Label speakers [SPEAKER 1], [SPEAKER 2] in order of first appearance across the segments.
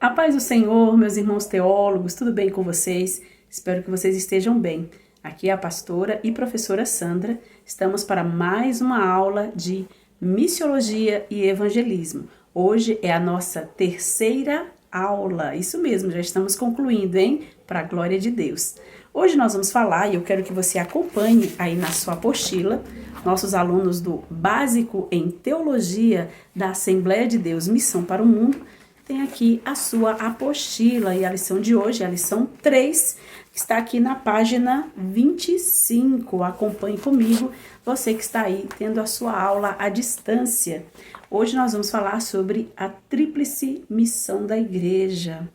[SPEAKER 1] A paz do Senhor, meus irmãos teólogos, tudo bem com vocês? Espero que vocês estejam bem. Aqui é a pastora e professora Sandra. Estamos para mais uma aula de missiologia e evangelismo. Hoje é a nossa terceira aula. Isso mesmo, já estamos concluindo, hein? Para a glória de Deus. Hoje nós vamos falar, e eu quero que você acompanhe aí na sua apostila, nossos alunos do Básico em Teologia da Assembleia de Deus Missão para o Mundo, tem aqui a sua apostila, e a lição de hoje é a lição 3, que está aqui na página 25. Acompanhe comigo, você que está aí tendo a sua aula à distância. Hoje nós vamos falar sobre a tríplice missão da igreja.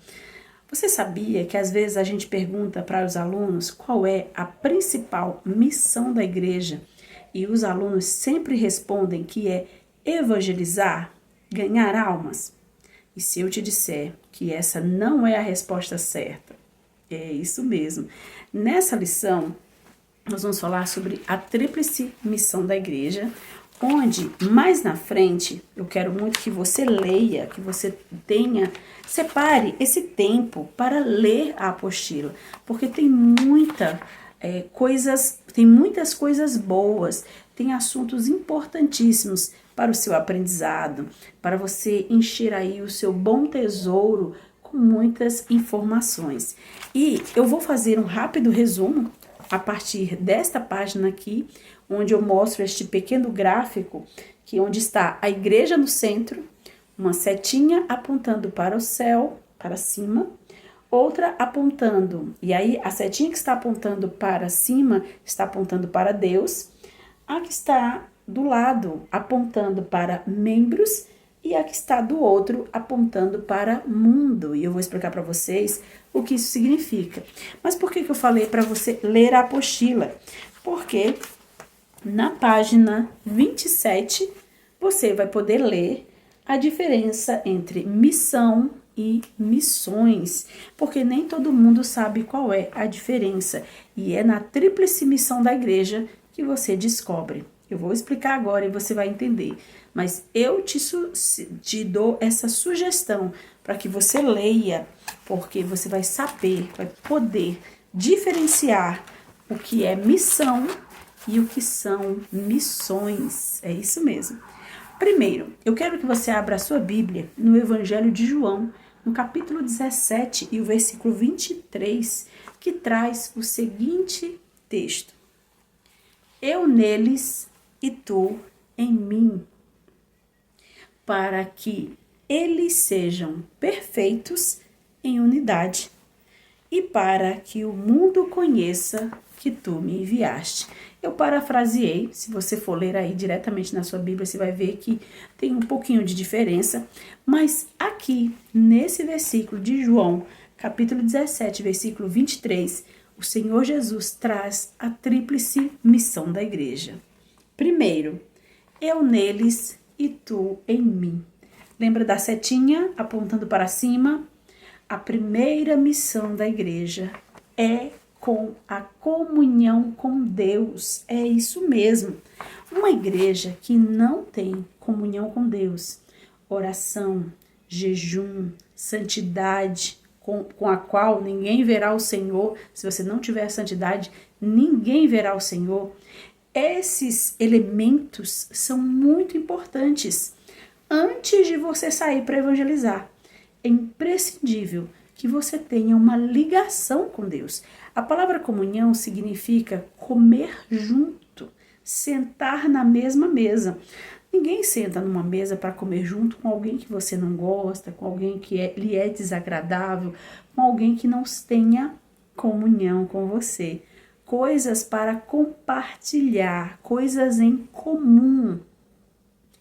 [SPEAKER 1] Você sabia que às vezes a gente pergunta para os alunos qual é a principal missão da igreja e os alunos sempre respondem que é evangelizar, ganhar almas? E se eu te disser que essa não é a resposta certa? É isso mesmo. Nessa lição, nós vamos falar sobre a tríplice missão da igreja, onde mais na frente eu quero muito que você leia, que você separe esse tempo para ler a apostila, porque tem muitas coisas boas, tem assuntos importantíssimos para o seu aprendizado, para você encher aí o seu bom tesouro com muitas informações. E eu vou fazer um rápido resumo a partir desta página aqui, onde eu mostro este pequeno gráfico, onde está a igreja no centro, uma setinha apontando para o céu, para cima, outra apontando, e aí a setinha que está apontando para cima está apontando para Deus, a que está do lado apontando para membros e a que está do outro apontando para mundo. E eu vou explicar para vocês o que isso significa. Mas por que eu falei para você ler a apostila? Porque na página 27 você vai poder ler a diferença entre missão e missões, porque nem todo mundo sabe qual é a diferença, e é na tríplice missão da igreja que você descobre. Eu vou explicar agora e você vai entender, mas eu te dou essa sugestão para que você leia, porque você vai saber, vai poder diferenciar o que é missão e o que são missões. É isso mesmo. Primeiro, eu quero que você abra a sua Bíblia no Evangelho de João, no capítulo 17 e o versículo 23, que traz o seguinte texto: Eu neles e tu em mim, para que eles sejam perfeitos em unidade, e para que o mundo conheça que tu me enviaste. Eu parafraseei, se você for ler aí diretamente na sua Bíblia, você vai ver que tem um pouquinho de diferença, mas aqui, nesse versículo de João, capítulo 17, versículo 23, o Senhor Jesus traz a tríplice missão da igreja. Primeiro, eu neles e tu em mim. Lembra da setinha apontando para cima? A primeira missão da igreja é com a comunhão com Deus. É isso mesmo. Uma igreja que não tem comunhão com Deus, oração, jejum, santidade, com a qual ninguém verá o Senhor. Se você não tiver santidade, ninguém verá o Senhor. Esses elementos são muito importantes antes de você sair para evangelizar. É imprescindível que você tenha uma ligação com Deus. A palavra comunhão significa comer junto, sentar na mesma mesa. Ninguém senta numa mesa para comer junto com alguém que você não gosta, com alguém que lhe é desagradável, com alguém que não tenha comunhão com você. Coisas para compartilhar, coisas em comum.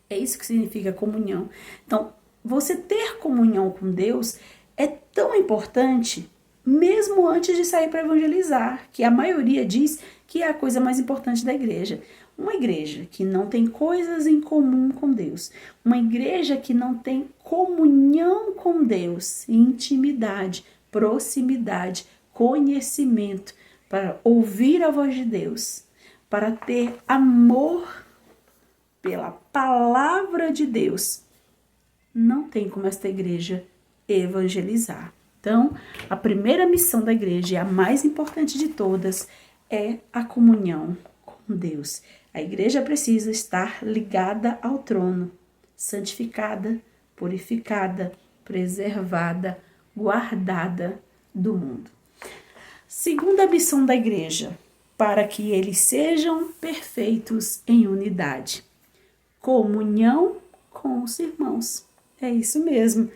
[SPEAKER 1] É isso que significa comunhão. Então, você ter comunhão com Deus é tão importante, mesmo antes de sair para evangelizar, que a maioria diz que é a coisa mais importante da igreja. Uma igreja que não tem coisas em comum com Deus, uma igreja que não tem comunhão com Deus, intimidade, proximidade, conhecimento, para ouvir a voz de Deus, para ter amor pela palavra de Deus, não tem como esta igreja evangelizar. Então, a primeira missão da igreja, e a mais importante de todas, é a comunhão com Deus. A igreja precisa estar ligada ao trono, santificada, purificada, preservada, guardada do mundo. Segunda missão da igreja, para que eles sejam perfeitos em unidade. Comunhão com os irmãos. É isso mesmo.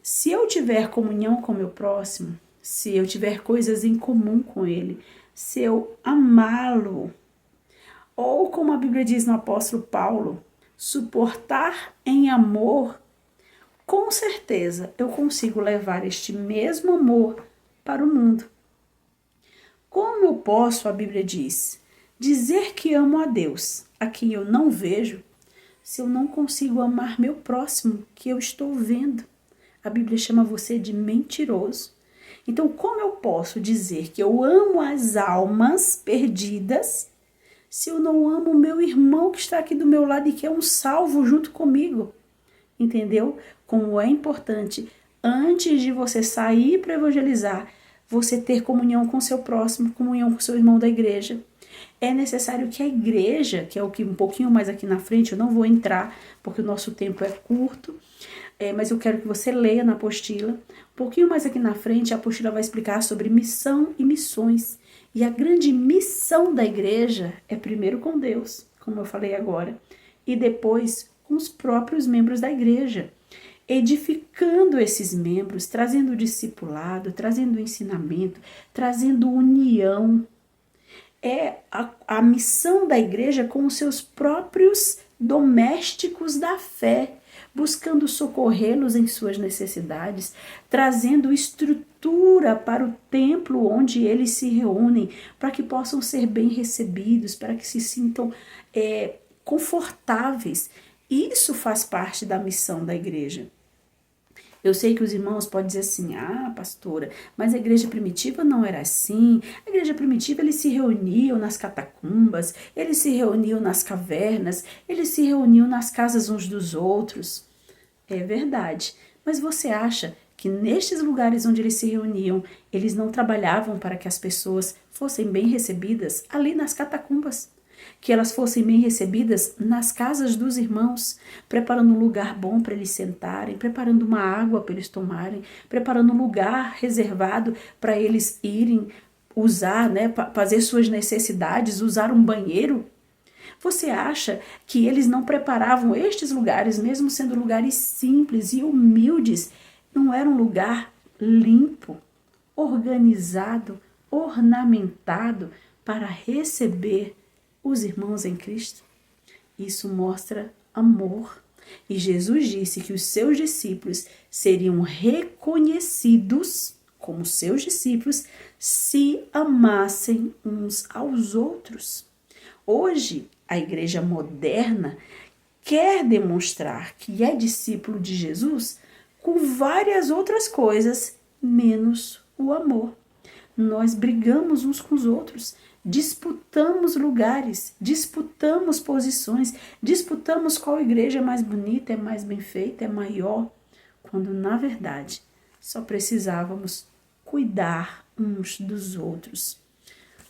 [SPEAKER 1] Se eu tiver comunhão com o meu próximo, se eu tiver coisas em comum com ele, se eu amá-lo, ou como a Bíblia diz no apóstolo Paulo, suportar em amor, com certeza eu consigo levar este mesmo amor para o mundo. Como eu posso, a Bíblia diz, dizer que amo a Deus, a quem eu não vejo, se eu não consigo amar meu próximo, que eu estou vendo? A Bíblia chama você de mentiroso. Então, como eu posso dizer que eu amo as almas perdidas, se eu não amo o meu irmão que está aqui do meu lado e que é um salvo junto comigo? Entendeu? Como é importante, antes de você sair para evangelizar, você ter comunhão com seu próximo, comunhão com seu irmão da igreja. É necessário que a igreja, que é o que um pouquinho mais aqui na frente, eu não vou entrar, porque o nosso tempo é curto, mas eu quero que você leia na apostila. Um pouquinho mais aqui na frente, a apostila vai explicar sobre missão e missões. E a grande missão da igreja é primeiro com Deus, como eu falei agora, e depois com os próprios membros da igreja, edificando esses membros, trazendo discipulado, trazendo ensinamento, trazendo união. É a missão da igreja com os seus próprios domésticos da fé, buscando socorrê-los em suas necessidades, trazendo estrutura para o templo onde eles se reúnem, para que possam ser bem recebidos, para que se sintam confortáveis. Isso faz parte da missão da igreja. Eu sei que os irmãos podem dizer assim, pastora, mas a igreja primitiva não era assim. A igreja primitiva, eles se reuniam nas catacumbas, eles se reuniam nas cavernas, eles se reuniam nas casas uns dos outros. É verdade, mas você acha que nestes lugares onde eles se reuniam, eles não trabalhavam para que as pessoas fossem bem recebidas ali nas catacumbas? Que elas fossem bem recebidas nas casas dos irmãos, preparando um lugar bom para eles sentarem, preparando uma água para eles tomarem, preparando um lugar reservado para eles irem usar, fazer suas necessidades, usar um banheiro. Você acha que eles não preparavam estes lugares, mesmo sendo lugares simples e humildes, não era um lugar limpo, organizado, ornamentado para receber os irmãos em Cristo? Isso mostra amor. E Jesus disse que os seus discípulos seriam reconhecidos como seus discípulos se amassem uns aos outros. Hoje, a igreja moderna quer demonstrar que é discípulo de Jesus com várias outras coisas, menos o amor. Nós brigamos uns com os outros, disputamos lugares, disputamos posições, disputamos qual igreja é mais bonita, é mais bem feita, é maior, quando na verdade só precisávamos cuidar uns dos outros.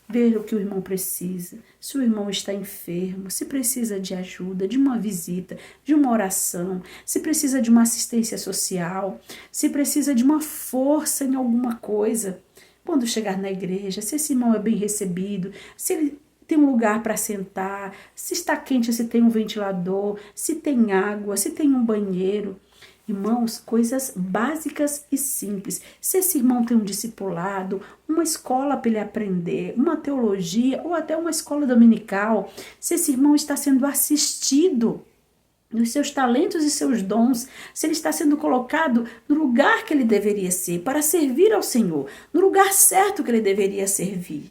[SPEAKER 1] Ver o que o irmão precisa, se o irmão está enfermo, se precisa de ajuda, de uma visita, de uma oração, se precisa de uma assistência social, se precisa de uma força em alguma coisa. Quando chegar na igreja, se esse irmão é bem recebido, se ele tem um lugar para sentar, se está quente, se tem um ventilador, se tem água, se tem um banheiro. Irmãos, coisas básicas e simples. Se esse irmão tem um discipulado, uma escola para ele aprender, uma teologia ou até uma escola dominical, se esse irmão está sendo assistido nos seus talentos e seus dons, se ele está sendo colocado no lugar que ele deveria ser, para servir ao Senhor, no lugar certo que ele deveria servir.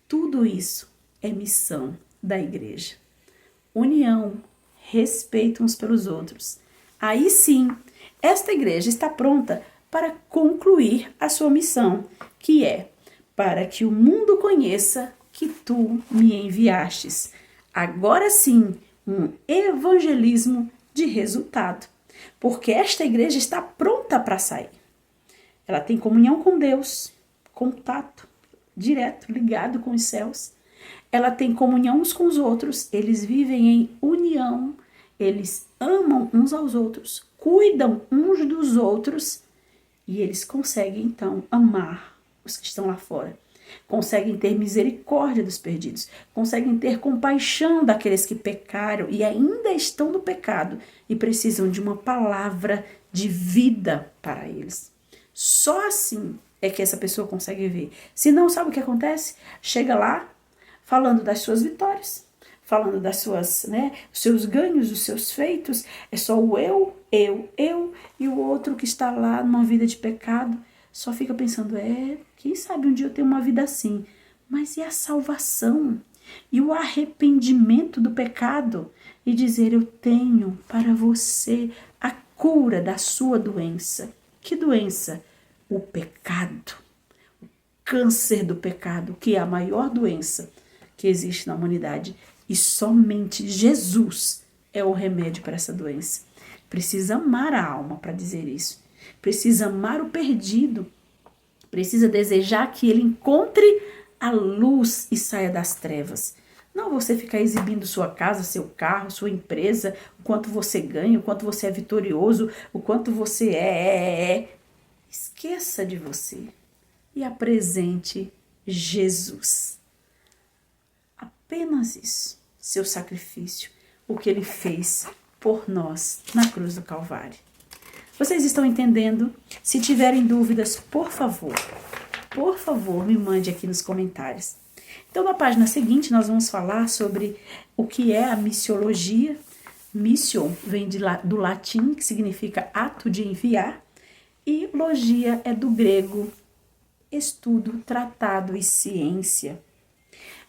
[SPEAKER 1] Tudo isso é missão da igreja. União, respeito uns pelos outros. Aí sim, esta igreja está pronta para concluir a sua missão, que é para que o mundo conheça que tu me enviastes. Agora sim, um evangelismo de resultado. porque esta igreja está pronta para sair. Ela tem comunhão com Deus, contato direto, ligado com os céus. Ela tem comunhão uns com os outros, eles vivem em união, eles amam uns aos outros, cuidam uns dos outros e eles conseguem então amar os que estão lá fora. Conseguem ter misericórdia dos perdidos, conseguem ter compaixão daqueles que pecaram e ainda estão no pecado e precisam de uma palavra de vida para eles. Só assim é que essa pessoa consegue ver. Se não, sabe o que acontece? Chega lá falando das suas vitórias, falando das suas, os seus ganhos, os seus feitos, é só o eu, e o outro que está lá numa vida de pecado só fica pensando, quem sabe um dia eu tenho uma vida assim. Mas e a salvação? E o arrependimento do pecado? E dizer, eu tenho para você a cura da sua doença. Que doença? O pecado. O câncer do pecado, que é a maior doença que existe na humanidade. E somente Jesus é o remédio para essa doença. Precisa amar a alma para dizer isso. Precisa amar o perdido, precisa desejar que ele encontre a luz e saia das trevas. Não você ficar exibindo sua casa, seu carro, sua empresa, o quanto você ganha, o quanto você é vitorioso, o quanto você é. Esqueça de você e apresente Jesus. Apenas isso, seu sacrifício, o que ele fez por nós na cruz do Calvário. Vocês estão entendendo? Se tiverem dúvidas, por favor, me mande aqui nos comentários. Então, na página seguinte, nós vamos falar sobre o que é a missiologia. Mission vem do latim, que significa ato de enviar, e logia é do grego, estudo, tratado e ciência.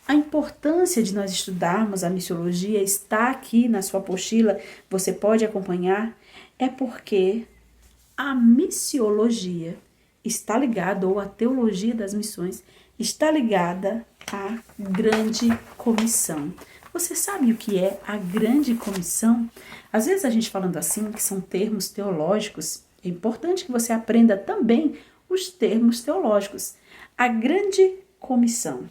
[SPEAKER 1] A importância de nós estudarmos a missiologia está aqui na sua apostila, você pode acompanhar, é porque a missiologia está ligada, ou a teologia das missões, está ligada à grande comissão. Você sabe o que é a grande comissão? Às vezes a gente falando assim, que são termos teológicos, é importante que você aprenda também os termos teológicos. A grande comissão.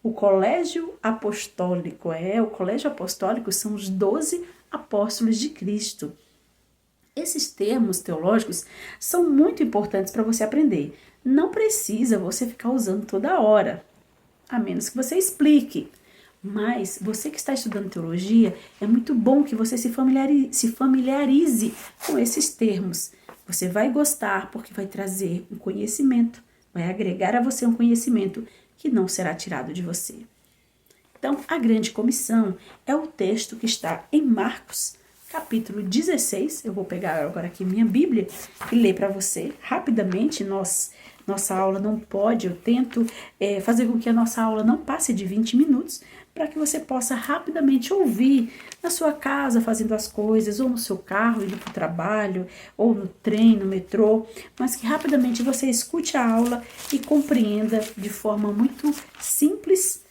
[SPEAKER 1] O colégio apostólico, o colégio apostólico são os 12 apóstolos de Cristo. Esses termos teológicos são muito importantes para você aprender. Não precisa você ficar usando toda hora, a menos que você explique. Mas você que está estudando teologia, é muito bom que você se familiarize com esses termos. Você vai gostar porque vai trazer um conhecimento, vai agregar a você um conhecimento que não será tirado de você. Então, a grande comissão é o texto que está em Marcos, capítulo 16, eu vou pegar agora aqui minha Bíblia e ler para você rapidamente. Nossa aula não pode, eu tento fazer com que a nossa aula não passe de 20 minutos, para que você possa rapidamente ouvir na sua casa, fazendo as coisas, ou no seu carro, indo para o trabalho, ou no trem, no metrô, mas que rapidamente você escute a aula e compreenda de forma muito simples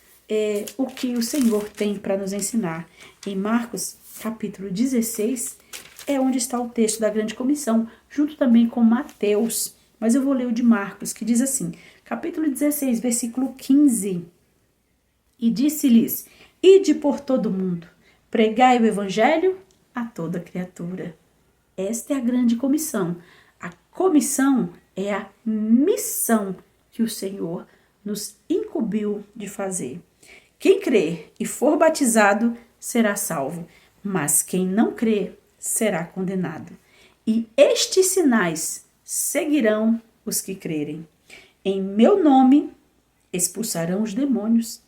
[SPEAKER 1] o que o Senhor tem para nos ensinar. Em Marcos, capítulo 16, é onde está o texto da grande comissão, junto também com Mateus, mas eu vou ler o de Marcos, que diz assim, capítulo 16, versículo 15, e disse-lhes, ide por todo o mundo, pregai o evangelho a toda criatura. Esta é a grande comissão. A comissão é a missão que o Senhor nos incumbiu de fazer. Quem crer e for batizado será salvo, mas quem não crer será condenado. E estes sinais seguirão os que crerem. Em meu nome expulsarão os demônios,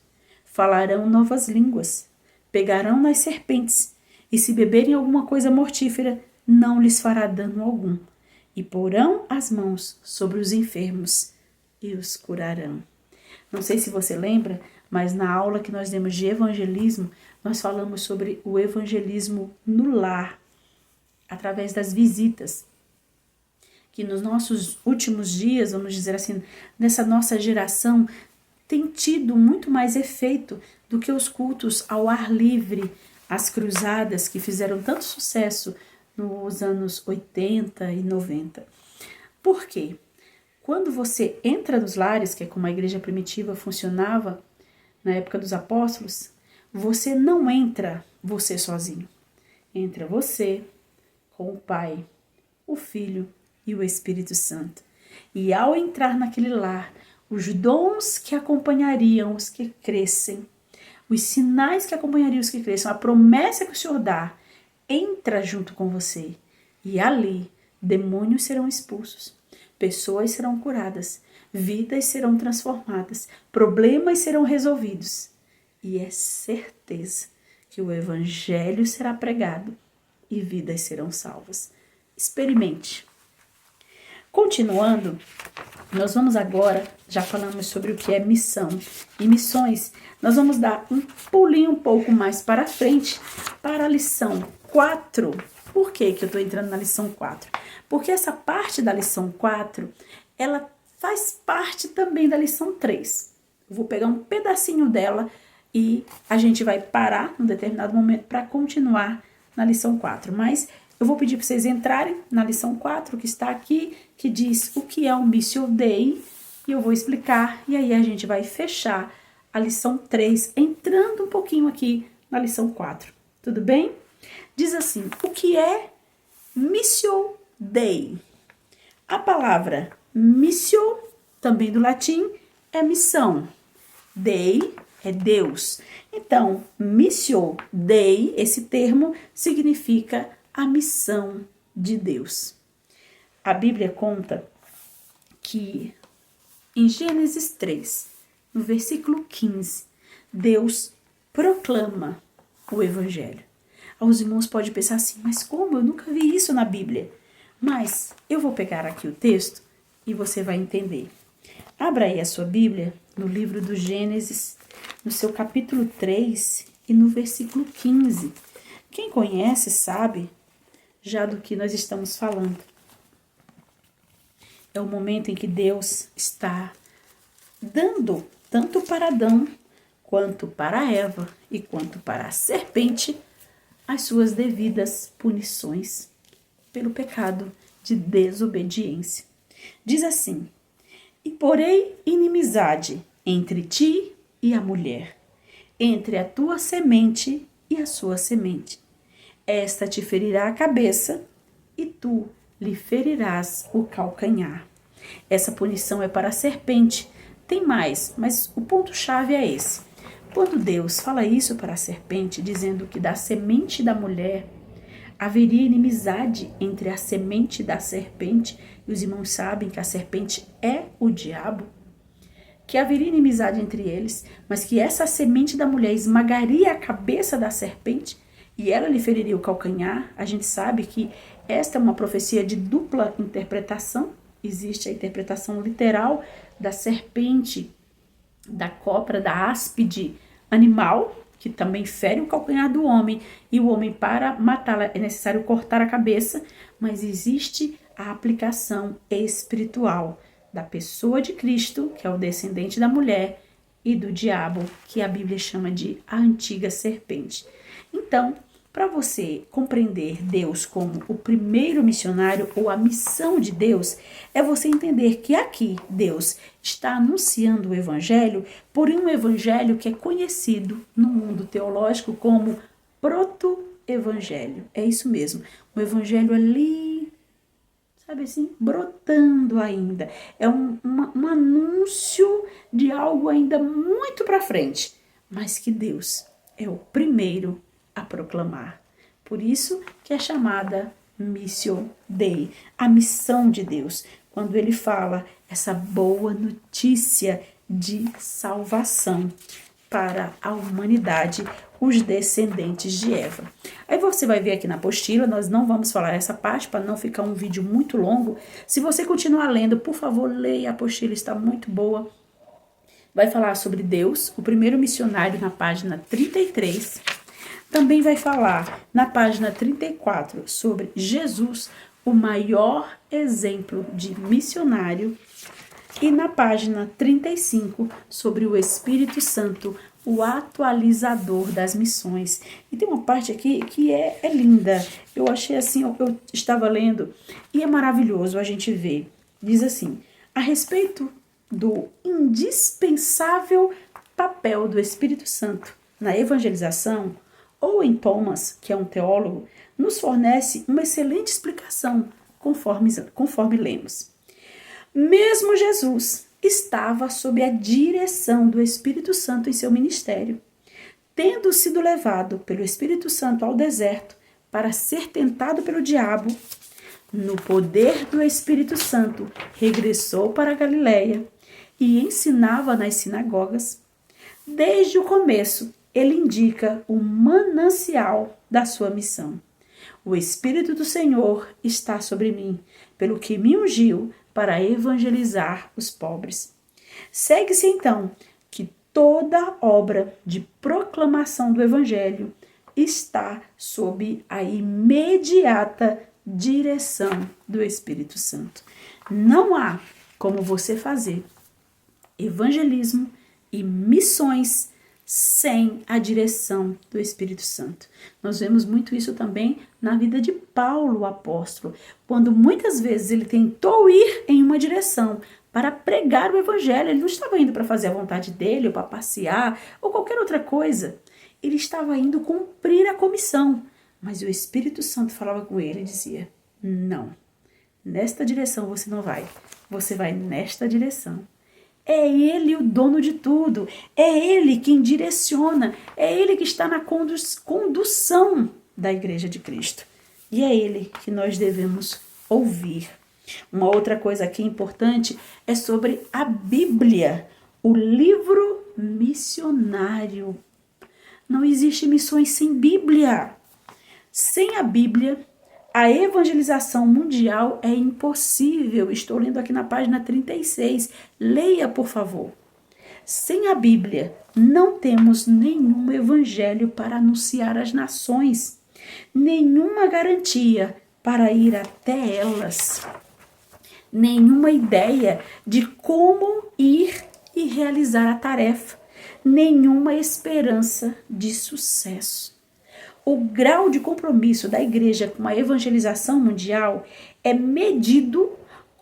[SPEAKER 1] falarão novas línguas, pegarão nas serpentes, e se beberem alguma coisa mortífera, não lhes fará dano algum, e porão as mãos sobre os enfermos e os curarão. Não sei se você lembra, mas na aula que nós demos de evangelismo, nós falamos sobre o evangelismo no lar, através das visitas, que nos nossos últimos dias, vamos dizer assim, nessa nossa geração, tem tido muito mais efeito do que os cultos ao ar livre, as cruzadas que fizeram tanto sucesso nos anos 80 e 90. Por quê? Quando você entra nos lares, que é como a igreja primitiva funcionava na época dos apóstolos, você não entra você sozinho. Entra você com o Pai, o Filho e o Espírito Santo. E ao entrar naquele lar, os dons que acompanhariam os que crescem, os sinais que acompanhariam os que crescem, a promessa que o Senhor dá, entra junto com você. E ali, demônios serão expulsos, pessoas serão curadas, vidas serão transformadas, problemas serão resolvidos. E é certeza que o Evangelho será pregado e vidas serão salvas. Experimente. Continuando, nós vamos agora, já falamos sobre o que é missão e missões, nós vamos dar um pulinho um pouco mais para frente, para a lição 4. Por que eu estou entrando na lição 4? Porque essa parte da lição 4, ela faz parte também da lição 3. Eu vou pegar um pedacinho dela e a gente vai parar num determinado momento para continuar na lição 4. Mas eu vou pedir para vocês entrarem na lição 4, que está aqui, que diz o que é o Missio Dei, e eu vou explicar, e aí a gente vai fechar a lição 3, entrando um pouquinho aqui na lição 4. Tudo bem? Diz assim, o que é Missio Dei? A palavra missio, também do latim, é missão. Dei é Deus. Então, Missio Dei, esse termo, significa a missão de Deus. A Bíblia conta que em Gênesis 3, no versículo 15, Deus proclama o Evangelho. Os irmãos podem pensar assim, mas como? Eu nunca vi isso na Bíblia. Mas eu vou pegar aqui o texto e você vai entender. Abra aí a sua Bíblia no livro do Gênesis, no seu capítulo 3 e no versículo 15. Quem conhece sabe já do que nós estamos falando. É o momento em que Deus está dando, tanto para Adão, quanto para Eva e quanto para a serpente, as suas devidas punições pelo pecado de desobediência. Diz assim, e porei inimizade entre ti e a mulher, entre a tua semente e a sua semente. Esta te ferirá a cabeça e tu lhe ferirás o calcanhar. Essa punição é para a serpente. Tem mais, mas o ponto-chave é esse. Quando Deus fala isso para a serpente, dizendo que da semente da mulher haveria inimizade entre a semente da serpente, e os irmãos sabem que a serpente é o diabo, que haveria inimizade entre eles, mas que essa semente da mulher esmagaria a cabeça da serpente e ela lhe feriria o calcanhar. A gente sabe que esta é uma profecia de dupla interpretação. Existe a interpretação literal da serpente, da cobra, da áspide animal, que também fere o calcanhar do homem, e o homem, para matá-la, é necessário cortar a cabeça, mas existe a aplicação espiritual da pessoa de Cristo, que é o descendente da mulher, e do diabo, que a Bíblia chama de a antiga serpente. Então, para você compreender Deus como o primeiro missionário ou a missão de Deus, é você entender que aqui Deus está anunciando o Evangelho, porém um Evangelho que é conhecido no mundo teológico como proto-evangelho. É isso mesmo, um Evangelho ali, sabe assim, brotando ainda. É um anúncio de algo ainda muito para frente, mas que Deus é o primeiro a proclamar. Por isso que é chamada Missio Dei, a missão de Deus, quando ele fala essa boa notícia de salvação para a humanidade, os descendentes de Eva. Aí você vai ver aqui na apostila, nós não vamos falar essa parte para não ficar um vídeo muito longo. Se você continuar lendo, por favor, leia a apostila, está muito boa. Vai falar sobre Deus, o primeiro missionário, na página 33. Também vai falar na página 34 sobre Jesus, o maior exemplo de missionário. E na página 35 sobre o Espírito Santo, o atualizador das missões. E tem uma parte aqui que é linda. Eu achei assim, eu estava lendo, e é maravilhoso a gente ver. Diz assim, a respeito do indispensável papel do Espírito Santo na evangelização, Owen Thomas, que é um teólogo, nos fornece uma excelente explicação, conforme lemos. Mesmo Jesus estava sob a direção do Espírito Santo em seu ministério, tendo sido levado pelo Espírito Santo ao deserto para ser tentado pelo diabo. No poder do Espírito Santo, regressou para a Galiléia e ensinava nas sinagogas. Desde o começo, ele indica o manancial da sua missão. O Espírito do Senhor está sobre mim, pelo que me ungiu para evangelizar os pobres. Segue-se então que toda obra de proclamação do Evangelho está sob a imediata direção do Espírito Santo. Não há como você fazer evangelismo e missões sem a direção do Espírito Santo. Nós vemos muito isso também na vida de Paulo, o apóstolo, quando muitas vezes ele tentou ir em uma direção para pregar o evangelho. Ele não estava indo para fazer a vontade dele, ou para passear, ou qualquer outra coisa. Ele estava indo cumprir a comissão. Mas o Espírito Santo falava com ele e dizia, não, nesta direção você não vai, você vai nesta direção. É Ele o dono de tudo, é Ele quem direciona, é Ele que está na condução da Igreja de Cristo. E é Ele que nós devemos ouvir. Uma outra coisa aqui importante é sobre a Bíblia, o livro missionário. Não existe missões sem Bíblia. Sem a Bíblia, a evangelização mundial é impossível. Estou lendo aqui na página 36. Leia, por favor. Sem a Bíblia, não temos nenhum evangelho para anunciar às nações, nenhuma garantia para ir até elas, nenhuma ideia de como ir e realizar a tarefa, nenhuma esperança de sucesso. O grau de compromisso da igreja com a evangelização mundial é medido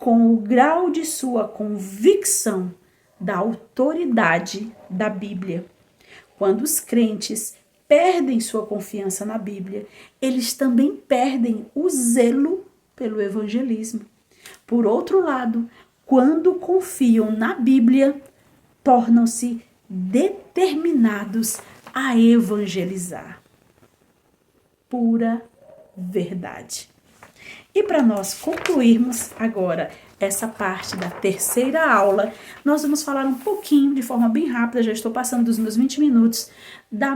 [SPEAKER 1] com o grau de sua convicção da autoridade da Bíblia. Quando os crentes perdem sua confiança na Bíblia, eles também perdem o zelo pelo evangelismo. Por outro lado, quando confiam na Bíblia, tornam-se determinados a evangelizar. Pura verdade. E para nós concluirmos agora essa parte da terceira aula, nós vamos falar um pouquinho, de forma bem rápida, já estou passando dos meus 20 minutos, da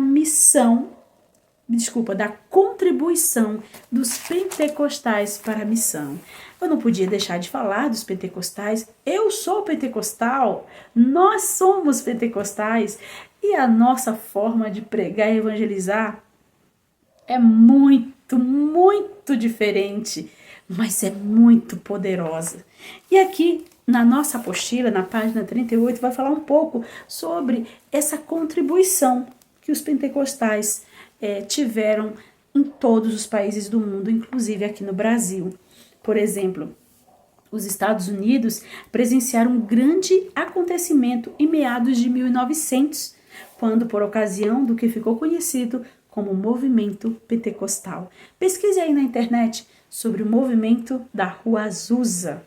[SPEAKER 1] contribuição dos pentecostais para a missão. Eu não podia deixar de falar dos pentecostais. Eu sou pentecostal, nós somos pentecostais, e a nossa forma de pregar e evangelizar é muito, muito diferente, mas é muito poderosa. E aqui, na nossa apostila, na página 38, vai falar um pouco sobre essa contribuição que os pentecostais tiveram em todos os países do mundo, inclusive aqui no Brasil. Por exemplo, os Estados Unidos presenciaram um grande acontecimento em meados de 1900, quando, por ocasião do que ficou conhecido como movimento pentecostal. Pesquise aí na internet sobre o movimento da Rua Azusa.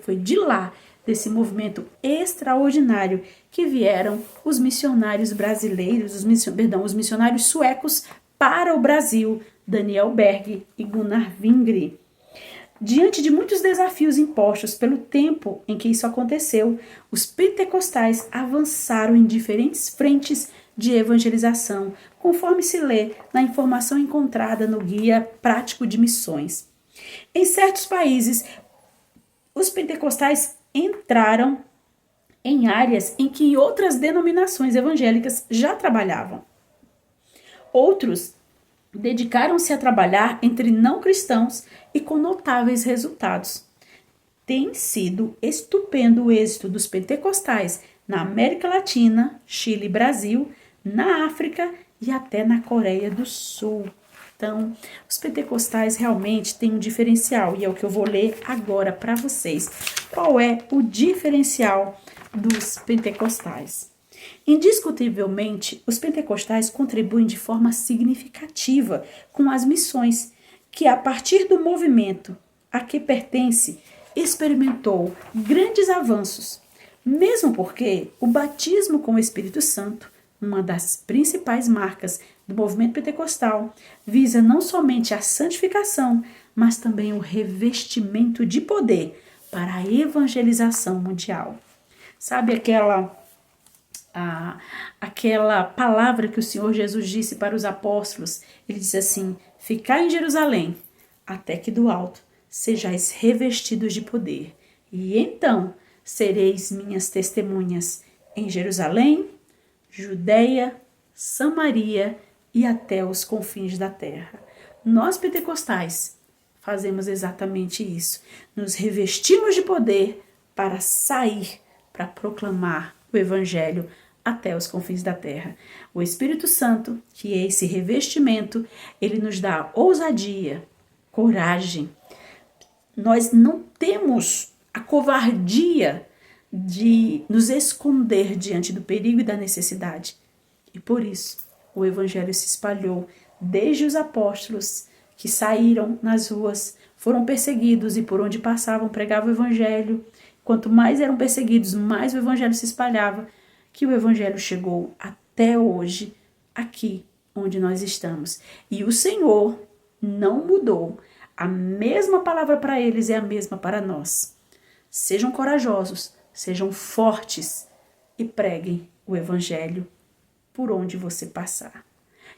[SPEAKER 1] Foi de lá, desse movimento extraordinário, que vieram os missionários brasileiros, os missionários suecos para o Brasil, Daniel Berg e Gunnar Wingre. Diante de muitos desafios impostos pelo tempo em que isso aconteceu, os pentecostais avançaram em diferentes frentes de evangelização, conforme se lê na informação encontrada no Guia Prático de Missões. Em certos países, os pentecostais entraram em áreas em que outras denominações evangélicas já trabalhavam. Outros dedicaram-se a trabalhar entre não cristãos e com notáveis resultados. Tem sido estupendo o êxito dos pentecostais na América Latina, Chile e Brasil, na África e até na Coreia do Sul. Então, os pentecostais realmente têm um diferencial, e é o que eu vou ler agora para vocês. Qual é o diferencial dos pentecostais? Indiscutivelmente, os pentecostais contribuem de forma significativa com as missões, que a partir do movimento a que pertence, experimentou grandes avanços, mesmo porque o batismo com o Espírito Santo, uma das principais marcas do movimento pentecostal, visa não somente a santificação, mas também o revestimento de poder para a evangelização mundial. Sabe aquela palavra que o Senhor Jesus disse para os apóstolos? Ele disse assim: ficai em Jerusalém, até que do alto sejais revestidos de poder, e então sereis minhas testemunhas em Jerusalém, Judeia, Samaria e até os confins da terra. Nós pentecostais fazemos exatamente isso. Nos revestimos de poder para sair, para proclamar o evangelho até os confins da terra. O Espírito Santo, que é esse revestimento, ele nos dá ousadia, coragem. Nós não temos a covardia de nos esconder diante do perigo e da necessidade. E por isso, o evangelho se espalhou desde os apóstolos que saíram nas ruas, foram perseguidos e por onde passavam pregavam o evangelho. Quanto mais eram perseguidos, mais o evangelho se espalhava, que o evangelho chegou até hoje, aqui onde nós estamos. E o Senhor não mudou. A mesma palavra para eles é a mesma para nós. Sejam corajosos, sejam fortes e preguem o evangelho por onde você passar.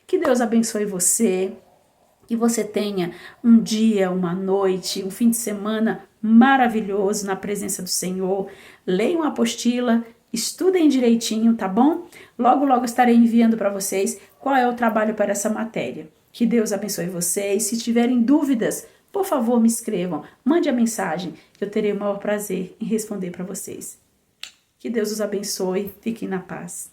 [SPEAKER 1] Que Deus abençoe você, que você tenha um dia, uma noite, um fim de semana maravilhoso na presença do Senhor. Leiam a apostila, estudem direitinho, tá bom? Logo, logo estarei enviando para vocês qual é o trabalho para essa matéria. Que Deus abençoe vocês. Se tiverem dúvidas, por favor, me escrevam, mande a mensagem, que eu terei o maior prazer em responder para vocês. Que Deus os abençoe, fiquem na paz.